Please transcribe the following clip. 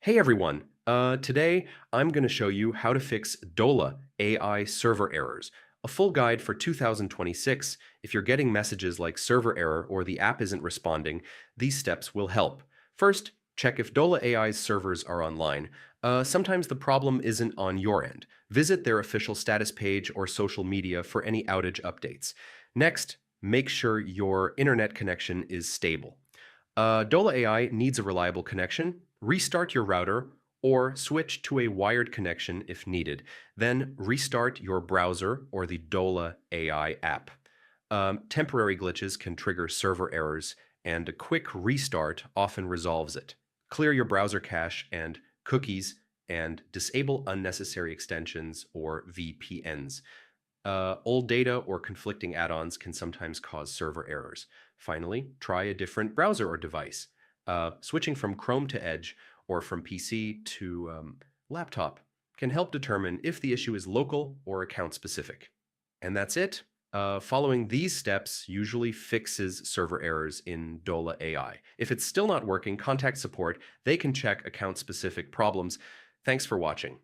Hey everyone, today I'm going to show you how to fix Dola AI server errors, a full guide for 2026. If you're getting messages like server error or the app isn't responding, these steps will help. First, check if Dola AI's servers are online. Sometimes the problem isn't on your end. Visit their official status page or social media for any outage updates. Next, make sure your internet connection is stable. Dola AI needs a reliable connection. Restart your router or switch to a wired connection if needed. Then restart your browser or the Dola AI app. Temporary glitches can trigger server errors, and a quick restart often resolves it. Clear your browser cache and cookies and disable unnecessary extensions or VPNs. Old data or conflicting add-ons can sometimes cause server errors. Finally, try a different browser or device. Switching from Chrome to Edge or from PC to laptop can help determine if the issue is local or account specific. And that's it. Following these steps usually fixes server errors in Dola AI. If it's still not working, contact support. They can check account specific problems. Thanks for watching.